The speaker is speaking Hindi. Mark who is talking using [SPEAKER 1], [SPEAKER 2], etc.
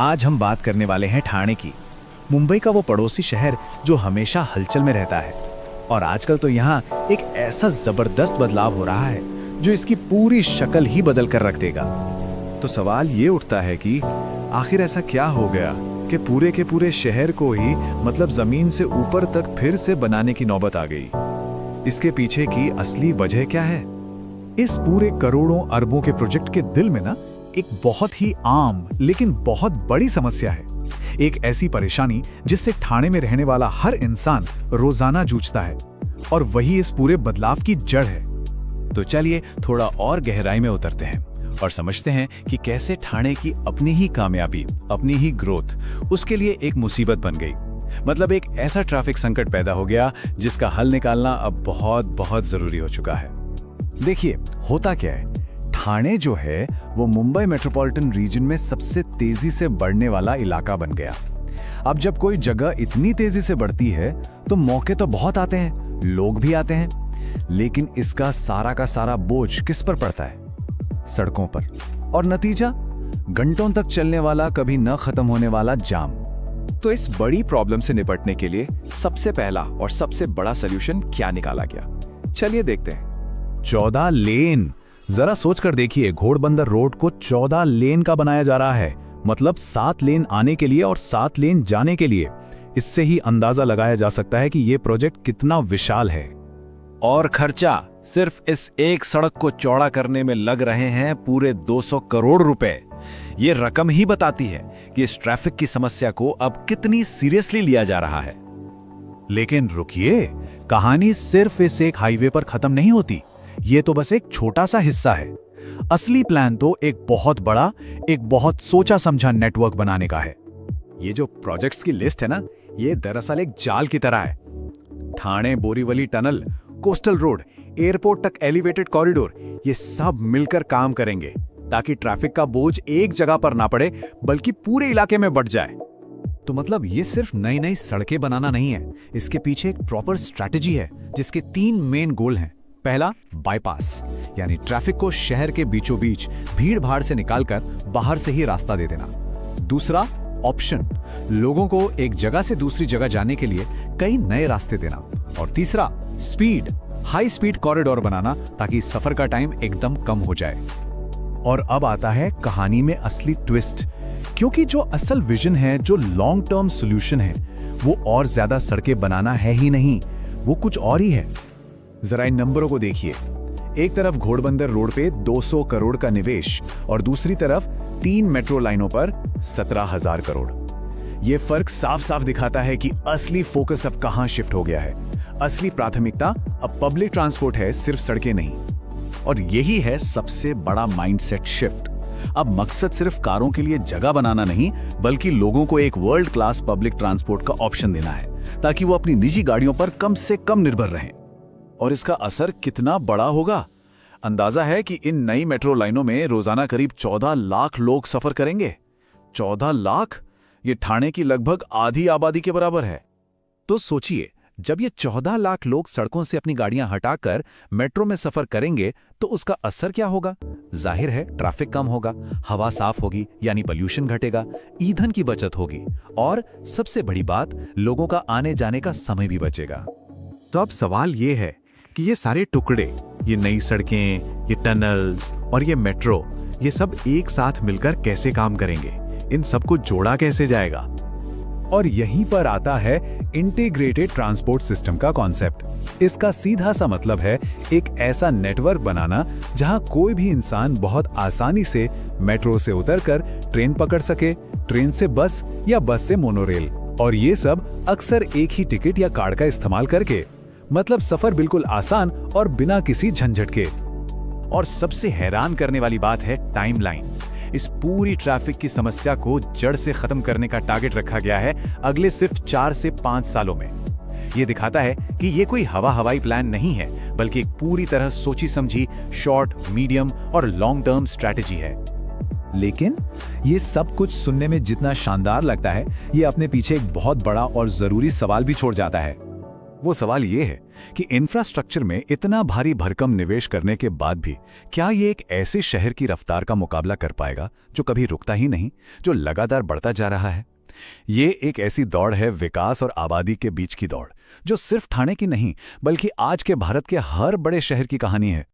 [SPEAKER 1] आज हम बात करने वाले हैं ठाणे की। मुंबई का वो पड़ोसी शहर जो हमेशा हलचल में रहता है, और आजकल तो यहाँ एक ऐसा जबरदस्त बदलाव हो रहा है जो इसकी पूरी शक्ल ही बदल कर रख देगा।
[SPEAKER 2] तो सवाल ये उठता है कि आखिर ऐसा क्या हो गया कि पूरे के पूरे शहर को ही मतलब जमीन से ऊपर तक फिर से बनाने की नौबत आ गई। इसके पीछे की असली वजह क्या है?
[SPEAKER 1] इस पूरे करोड़ों अरबों के प्रोजेक्ट के दिल में ना एक बहुत ही आम लेकिन बहुत बड़ी समस्या है। एक ऐसी परेशानी जिससे ठाणे में रहने वाला हर इंसान रोजाना जूझता है, और वही इस पूरे बदलाव की जड़ है।
[SPEAKER 2] तो चलिए थोड़ा और गहराई में उतरते हैं और समझते हैं कि कैसे ठाणे की अपनी ही कामयाबी, अपनी ही ग्रोथ उसके लिए एक मुसीबत बन गई। मतलब एक ऐसा ट्रैफिक संकट पैदा हो गया जिसका हल निकालना अब बहुत बहुत जरूरी हो चुका है।
[SPEAKER 1] देखिए, होता क्या है, ठाणे जो है वो मुंबई मेट्रोपॉलिटन रीजन में सबसे तेजी से बढ़ने वाला इलाका बन गया। अब जब कोई जगह इतनी तेजी से बढ़ती है तो मौके तो बहुत आते हैं, लोग भी आते हैं, लेकिन इसका सारा का सारा बोझ किस पर पड़ता है? सड़कों पर। और नतीजा, घंटों तक चलने वाला कभी न खत्म होने वाला जाम।
[SPEAKER 2] तो इस बड़ी प्रॉब्लम से निपटने के लिए सबसे पहला और सबसे बड़ा सलूशन क्या निकाला गया, चलिए देखते हैं।
[SPEAKER 1] 14 लेन। जरा सोच कर देखिए, घोड़बंदर रोड को 14 लेन का बनाया जा रहा है। मतलब 7 लेन आने के लिए और 7 लेन जाने के लिए। इससे ही अंदाजा लगाया जा सकता है कि यह प्रोजेक्ट कितना विशाल है।
[SPEAKER 2] और खर्चा सिर्फ इस एक सड़क को चौड़ा करने में लग रहे हैं पूरे 200 करोड़ रुपए। ये रकम ही बताती है कि इस ट्रैफिक की समस्या को अब कितनी सीरियसली लिया जा रहा है।
[SPEAKER 1] लेकिन रुकिए, कहानी सिर्फ इस एक हाईवे पर खत्म नहीं होती। ये तो बस एक छोटा सा हिस्सा है। असली प्लान तो एक बहुत बड़ा, एक बहुत सोचा समझा नेटवर्क बनाने का है।
[SPEAKER 2] ये जो प्रोजेक्ट्स की लिस्ट है ना, ये दरअसल एक जाल की तरह है। Thane Borivali tunnel, coastal road, airport तक एलिवेटेड कॉरिडोर, ये सब मिलकर काम करेंगे ताकि ट्रैफिक का बोझ एक जगह पर ना पड़े बल्कि पूरे इलाके में बढ़ जाए।
[SPEAKER 1] तो मतलब ये सिर्फ नई नई सड़कें बनाना नहीं है, इसके पीछे एक प्रॉपर स्ट्रैटेजी है जिसके 3 मेन गोल हैं। पहला, बाईपास, यानी ट्रैफिक को शहर के बीचों बीच भीड़ भाड़ से निकालकर बाहर से ही रास्ता दे देना। दूसरा, ऑप्शन, लोगों को एक जगह से दूसरी जगह जाने के लिए कई नए रास्ते देना। और तीसरा, स्पीड, हाई स्पीड कॉरिडोर बनाना ताकि सफर का टाइम एकदम कम हो जाए। और अब आता है कहानी में असली ट्विस्ट, क्योंकि जो असल विजन है, जो लॉन्ग टर्म सॉल्यूशन है, वो और ज्यादा सड़कें बनाना है ही नहीं, वो कुछ और ही है। जरा इन नंबरों को देखिए। एक तरफ घोड़बंदर रोड पे 200 करोड़ का निवेश और दूसरी तरफ 3 मेट्रो लाइनों पर 17,000 करोड़। यह फर्क साफ साफ दिखाता है कि असली फोकस अब कहां शिफ्ट हो गया है। असली प्राथमिकता अब पब्लिक ट्रांसपोर्ट है, सिर्फ सड़कें नहीं। और यही है सबसे बड़ा माइंडसेट शिफ्ट। अब मकसद सिर्फ कारों के लिए जगह बनाना नहीं, बल्कि लोगों को एक वर्ल्ड क्लास पब्लिक ट्रांसपोर्ट का ऑप्शन देना है ताकि वो अपनी निजी गाड़ियों पर कम से कम निर्भर रहें। और इसका असर कितना बड़ा होगा? अंदाजा है कि इन नई मेट्रो लाइनों में रोजाना करीब 14 लाख लोग सफर करेंगे। 14 लाख, ये ठाणे की लगभग आधी आबादी के बराबर है। तो सोचिए, जब ये 14 लाख लोग सड़कों से अपनी गाड़ियां हटाकर मेट्रो में सफर करेंगे तो उसका असर क्या होगा? जाहिर है, ट्रैफिक कम होगा, हवा साफ होगी यानी पोल्यूशन घटेगा, ईंधन की बचत होगी, और सबसे बड़ी बात, लोगों का आने जाने का समय भी बचेगा। तो अब सवाल ये है कि ये सारे टुकड़े, ये नई सड़कें, ये टनल्स और ये मेट्रो, ये सब एक साथ मिलकर कैसे काम करेंगे? इन सबको जोड़ा कैसे जाएगा? और यहीं पर आता है इंटीग्रेटेड ट्रांसपोर्ट सिस्टम का कॉन्सेप्ट। इसका सीधा सा मतलब है एक ऐसा नेटवर्क बनाना जहां कोई भी इंसान बहुत आसानी से मेट्रो से उतरकर ट्रेन पकड़ सके, ट्रेन से बस या बस से मोनोरेल, और ये सब अक्सर एक ही टिकट या कार्ड का इस्तेमाल करके। मतलब सफर बिल्कुल आसान और बिना किसी झंझट के। और सबसे हैरान करने वाली बात है टाइमलाइन। इस पूरी ट्रैफिक की समस्या को जड़ से खत्म करने का टारगेट रखा गया है अगले सिर्फ 4 से 5 सालों में। यह दिखाता है कि यह कोई हवाई प्लान नहीं है, बल्कि एक पूरी तरह सोची समझी शॉर्ट, मीडियम और लॉन्ग टर्म स्ट्रैटेजी है। लेकिन ये सब कुछ सुनने में जितना शानदार लगता है, ये अपने पीछे एक बहुत बड़ा और जरूरी सवाल भी छोड़ जाता है। वो सवाल ये है कि इंफ्रास्ट्रक्चर में इतना भारी भरकम निवेश करने के बाद भी क्या ये एक ऐसे शहर की रफ्तार का मुकाबला कर पाएगा जो कभी रुकता ही नहीं, जो लगातार बढ़ता जा रहा है? ये एक ऐसी दौड़ है विकास और आबादी के बीच की दौड़, जो सिर्फ ठाणे की नहीं बल्कि आज के भारत के हर बड़े शहर की कहानी है।